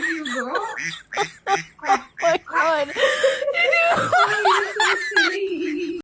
you, bro. Oh my god. Oh, you're so silly.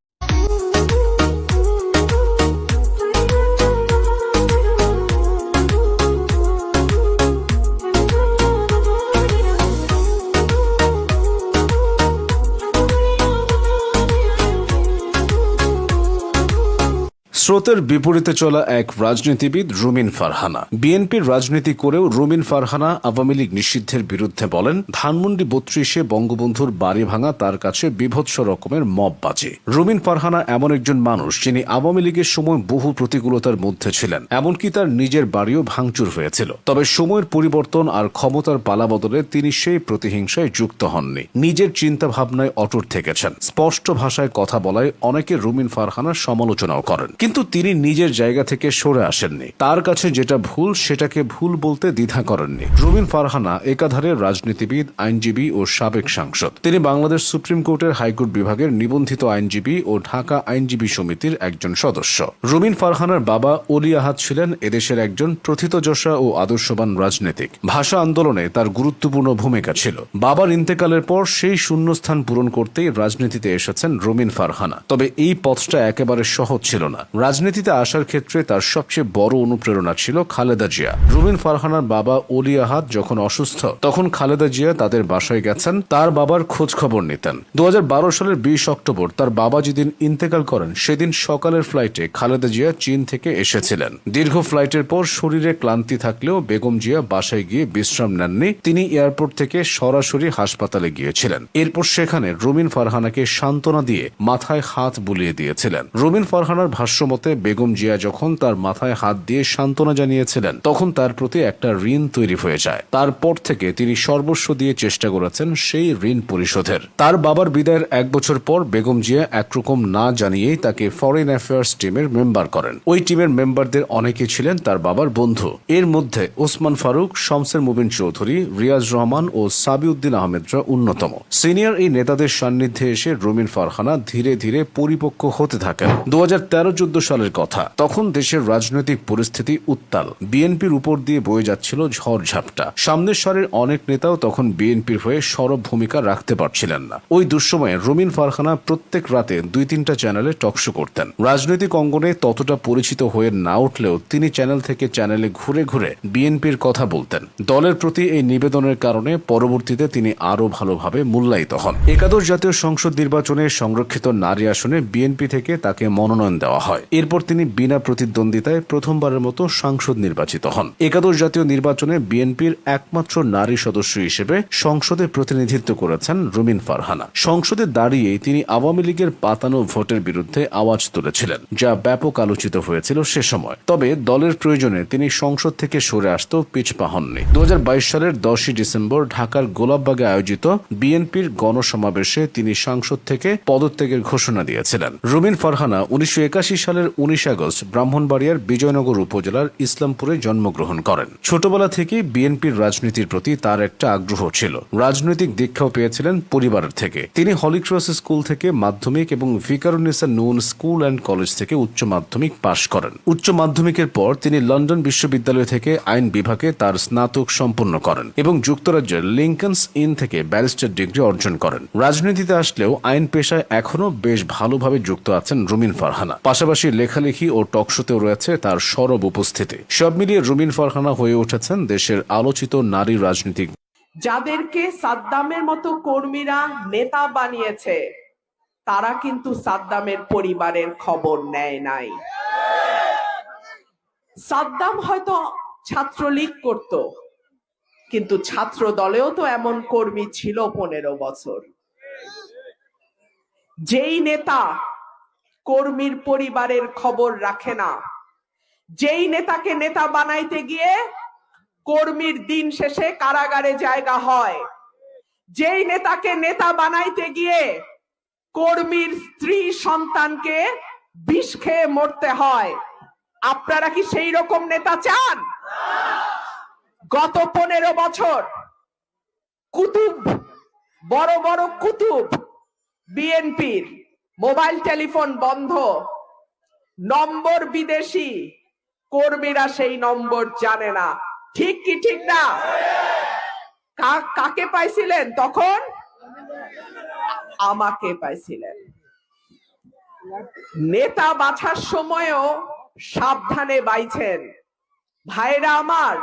স্রোতের বিপরীতে চলা এক রাজনীতিবিদ রুমিন ফারহানা। বিএনপির রাজনীতি করেও রুমিন ফারহানা আওয়ামী লীগ নিষিদ্ধের বিরুদ্ধে বলেন, ধানমন্ডি ৩২-এ বঙ্গবন্ধুর বাড়ি ভাঙা তার কাছে বীভৎস রকমের মববাজি। রুমিন ফারহানা এমন একজন মানুষ যিনি আওয়ামী লীগের সময় বহু প্রতিকূলতার মধ্যে ছিলেন, এমনকি তার নিজের বাড়িও ভাঙচুর হয়েছিল। তবে সময়ের পরিবর্তন আর ক্ষমতার পালাবদলে তিনি সেই প্রতিহিংসায় যুক্ত হননি, নিজের চিন্তা ভাবনায় অটুট থেকেছেন। স্পষ্ট ভাষায় কথা বলায় অনেকে রুমিন ফারহানার সমালোচনাও করেন, কিন্তু তিনি নিজের জায়গা থেকে সরে আসেননি। তার কাছে যেটা ভুল সেটাকে ভুল বলতে দ্বিধা করেননি। রুমিন ফারহানা একাধারে রাজনীতিবিদ, আইনজীবী ও সাবেক সাংসদ। তিনি বাংলাদেশ সুপ্রিম কোর্টের হাইকোর্ট বিভাগের নিবন্ধিত আইনজীবী ও ঢাকা আইনজীবী সমিতির একজন সদস্য। রুমিন ফারহানার বাবা অলি আহাদ ছিলেন এদেশের একজন প্রথিতযশা ও আদর্শবান রাজনীতিক। ভাষা আন্দোলনে তার গুরুত্বপূর্ণ ভূমিকা ছিল। বাবার ইন্তেকালের পর সেই শূন্যস্থান পূরণ করতেই রাজনীতিতে এসেছেন রুমিন ফারহানা। তবে এই পথটা একেবারে সহজ ছিল না। রাজনীতিতে আসার ক্ষেত্রে তার সবচেয়ে বড় অনুপ্রেরণা ছিল খালেদা জিয়া। রুমিন ফারহানার বাবা অলি আহাদ যখন অসুস্থ, তখন খালেদা জিয়া তাদের বাসায় গেছেন, তার বাবার খোঁজ খবর নিতেন। ২০১২ সালের ২০ অক্টোবর তার বাবা যেদিন ইন্তেকাল করেন, সেদিন সকালের ফ্লাইটে খালেদা জিয়া চীন থেকে এসেছিলেন। দীর্ঘ ফ্লাইটের পর শরীরে ক্লান্তি থাকলেও বেগম জিয়া বাসায় গিয়ে বিশ্রাম নেননি। তিনি এয়ারপোর্ট থেকে সরাসরি হাসপাতালে গিয়েছিলেন। এরপর সেখানে রুমিন ফারহানাকে সান্ত্বনা দিয়ে মাথায় হাত বুলিয়ে দিয়েছিলেন। রুমিন ফারহানার ভাষ্যমতে বেগম জিয়া যখন তার মাথায় হাত দিয়ে সান্ত্বনা জানিয়েছিলেন, তখন তার প্রতি একটা ঋণ তৈরি হয়ে যায়। তারপর থেকে তিনি সর্বস্ব দিয়ে চেষ্টা করেছেন সেই ঋণ পরিশোধের। তার বাবার বিদায়ের ১ বছর পর বেগম জিয়া একরকম না জানিয়েই তাকে ফরেন অ্যাফেয়ার্স টিমের মেম্বার করেন। ওই টিমের মেম্বারদের অনেকে ছিলেন তার বাবার বন্ধু। এর মধ্যে ওসমান ফারুক, শমসের মুবিন চৌধুরী, রিয়াজ রহমান ও সাবিউদ্দিন আহমেদরা অন্যতম। সিনিয়র এই নেতাদের সান্নিধ্যে এসে রুমিন ফারহানা ধীরে ধীরে পরিপক্ক হতে থাকেন। ২০১৩-১৪ সালের কথা। তখন দেশের রাজনৈতিক পরিস্থিতি উত্তাল। বিএনপির উপর দিয়ে বয়ে যাচ্ছিল ঝড়ঝাপটা। সামনের সারির অনেক নেতাও তখন বিএনপির হয়ে সরব ভূমিকা রাখতে পারছিলেন না। ওই দুঃসময়ে রুমিন ফারহানা প্রত্যেক রাতে ২-৩টা চ্যানেলে টকশো করতেন। রাজনৈতিক অঙ্গনে ততটা পরিচিত হয়ে না উঠলেও তিনি চ্যানেল থেকে চ্যানেলে ঘুরে ঘুরে বিএনপির কথা বলতেন। দলের প্রতি এই নিবেদনের কারণে পরবর্তীতে তিনি আরও ভালোভাবে মূল্যায়িত হন। একাদশ জাতীয় সংসদ নির্বাচনে সংরক্ষিত নারী আসনে বিএনপি থেকে তাকে মনোনয়ন দেওয়া হয়। এরপর তিনি বিনা প্রতিদ্বন্দ্বিতায় প্রথমবারের মতো সাংসদ নির্বাচিত হন। একাদশ জাতীয় নির্বাচনে বিএনপির একমাত্র নারী সদস্য হিসেবে সংসদে প্রতিনিধিত্ব করেছেন রুমিন ফারহানা। সংসদে দাঁড়িয়েই তিনি আওয়ামী লীগের পাতানো ভোটের বিরুদ্ধে আওয়াজ তুলেছিলেন, যা ব্যাপক আলোচিত হয়েছিল সে সময়। তবে দলের প্রয়োজনে তিনি সংসদ থেকে সরে আসতেও পিছপা হননি। ২০২২ সালের ১০ই ডিসেম্বর ঢাকার গোলাপবাগে আয়োজিত বিএনপির গণসমাবেশে তিনি সংসদ থেকে পদত্যাগের ঘোষণা দিয়েছিলেন। রুমিন ফারহানা ১৯৮১ সালের ১৯ আগস্ট ব্রাহ্মণবাড়িয়ার বিজয়নগর উপজেলার ইসলামপুরে জন্মগ্রহণ করেন। ছোটবেলা থেকেই বিএনপির রাজনীতির প্রতি তার একটা আগ্রহ ছিল। রাজনৈতিক দীক্ষাও পেয়েছিলেন পরিবারের থেকে। তিনি হলিক্রস স্কুল থেকে মাধ্যমিক এবং ভিকারুন্নিসা নুন স্কুল অ্যান্ড কলেজ থেকে উচ্চ মাধ্যমিক পাশ করেন। উচ্চ মাধ্যমিকের পর তিনি লন্ডন বিশ্ববিদ্যালয় থেকে আইন বিভাগে তার স্নাতক সম্পন্ন করেন এবং যুক্তরাজ্যের লিঙ্কনস ইন থেকে ব্যারিস্টার ডিগ্রি অর্জন করেন। রাজনীতিতে আসলেও আইন পেশায় এখনও বেশ ভালোভাবে যুক্ত আছেন রুমিন ফারহানা। পাশাপাশি লেখালেখি ও টকশোতেও রয়েছে তার সরব উপস্থিতি। সব মিলিয়ে রুমিন ফারহানা হয়ে উঠেছেন দেশের আলোচিত নারী রাজনীতিক। যাদেরকে সাদ্দামের মতো কর্মীরা নেতা বানিয়েছে, তারা কিন্তু সাদ্দামের পরিবারের খবর নেয় নাই। সাদ্দাম হয়তো ছাত্রলীগ করত, কিন্তু ছাত্র দলেও তো এমন কর্মী ছিল ১৫ বছর। যেই নেতা কর্মীর পরিবারের খবর রাখে না, যেই নেতাকে নেতা বানাইতে গিয়ে কর্মীর দিন শেষে কারাগারে জায়গা হয়, যেই নেতাকে নেতা বানাইতে গিয়ে কর্মীর স্ত্রী সন্তানকে বিষ খেয়ে মরতে হয়, আপনারা কি সেই রকম নেতা চান? গত ১৫ বছর কুতুব, বড় বড় কুতুব বিএনপির মোবাইল টেলিফোন বন্ধ, নম্বর বিদেশি, কর্মীরা সেই নম্বর জানে না। ঠিক কি ঠিক না? কাকে পাইছিলেন তখন? আমাকে পাইছিলেন। নেতা বাছার সময়ও সাবধানে বাইছেন। ভাইরা আমার,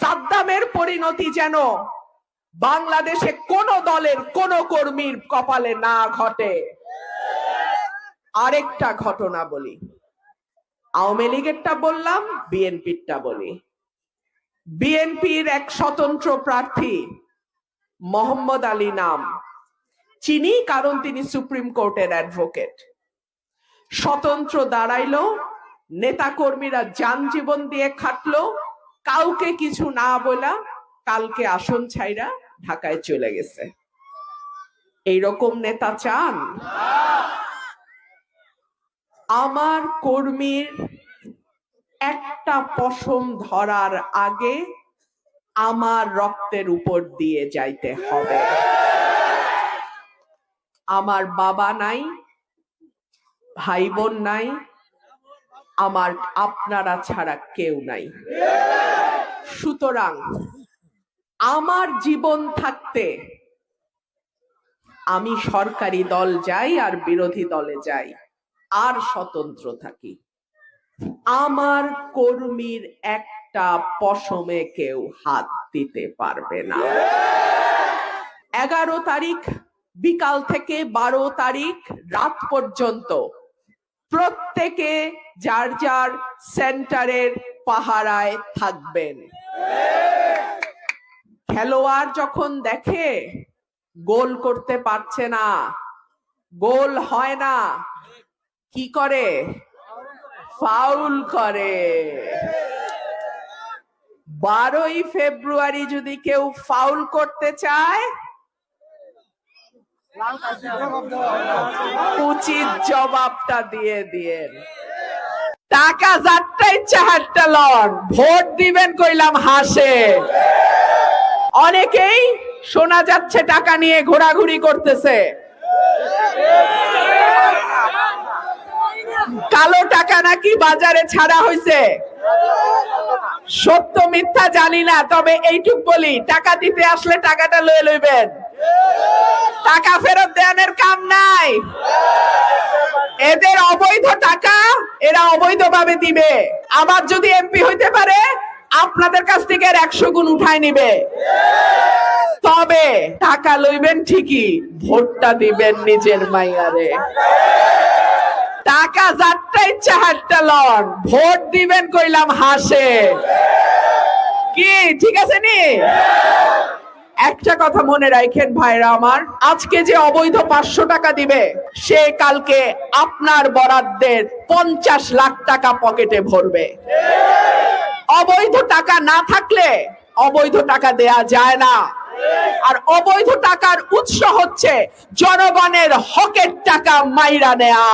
সাদ্দামের পরিণতি যেন বাংলাদেশে কোন দলের কোন কর্মীর কপালে না ঘটে। আরেকটা ঘটনা বলি, আওয়ামী লীগেরটা বললাম, বিএনপিরটা বলি। বিএনপির এক স্বতন্ত্র প্রার্থী মোহাম্মদ আলী নাম, চিনি কারণ তিনি সুপ্রিম কোর্টের অ্যাডভোকেট। স্বতন্ত্র দাঁড়াইলো, নেতা কর্মীরা যান জীবন দিয়ে খাটলো, কাউকে কিছু না বলা কালকে আসন ছাইরা ঢাকায় চলে গেছে। এইরকম নেতা চান? আমার কর্মীর একটা পশম ধরার আগে আমার রক্তের উপর দিয়ে যাইতে হবে। আমার বাবা নাই, ভাই বোন নাই, আমার আপনারা ছাড়া কেউ নাই। সুতরাং আমার জীবন থাকতে আমি সরকারি দল যাই আর বিরোধী দলে যাই আর স্বতন্ত্র থাকি, আমার কর্মীর একটা পশমে কেউ হাত দিতে পারবে না। 11 তারিখ বিকাল থেকে 12 তারিখ রাত পর্যন্ত প্রত্যেকে যার যার সেন্টারের পাহারায় থাকবেন। খেলোয়াড় যখন দেখে গোল করতে পারছে না, গোল হয় না, কি করে? ফাউল করে। 12ই ফেব্রুয়ারি যদি কেউ ফাউল করতে চায়, উচিত জবাবটা দিয়ে দিয়েন। টাকা যারটা ইচ্ছা হাতটা লন, ভোট দিবেন কইলাম হাসে। অনেকেই শোনা যাচ্ছে টাকা নিয়ে ঘোরাঘুরি করতেছে। কালো টাকা নাকি বাজারে ছাড়া হয়েছে। সত্য মিথ্যা জানি না, তবে এইটুক বলি, টাকা দিতে আসলে টাকাটা লয়ে লইবেন, টাকা ফেরত দেওয়ার কাম নাই। এদের অবৈধ টাকা এরা অবৈধভাবে দিবে, আবার যদি এমপি হইতে পারে আপনাদের কাছ থেকে 100 গুণ উঠায় নিবে। তবে টাকা লইবেন ঠিকই, ভোটটা দিবেন নিজের মাইয়ারে। টাকা যারটা ইচ্ছা হাতটা লন, ভোট দিবেন কইলাম হাসে। কি ঠিক আছে নি? একটা কথা মনে রাখেন ভাইরা আমার, আজকে যে অবৈধ 500 টাকা দিবে, সে কালকে আপনার বরাদ্দের 50 লাখ টাকা পকেটে ভরবে। অবৈধ টাকা না থাকলে অবৈধ টাকা দেয়া যায় না। আর অবৈধ টাকার উৎস হচ্ছে জনগণের হকের টাকা মাইরা নেয়া।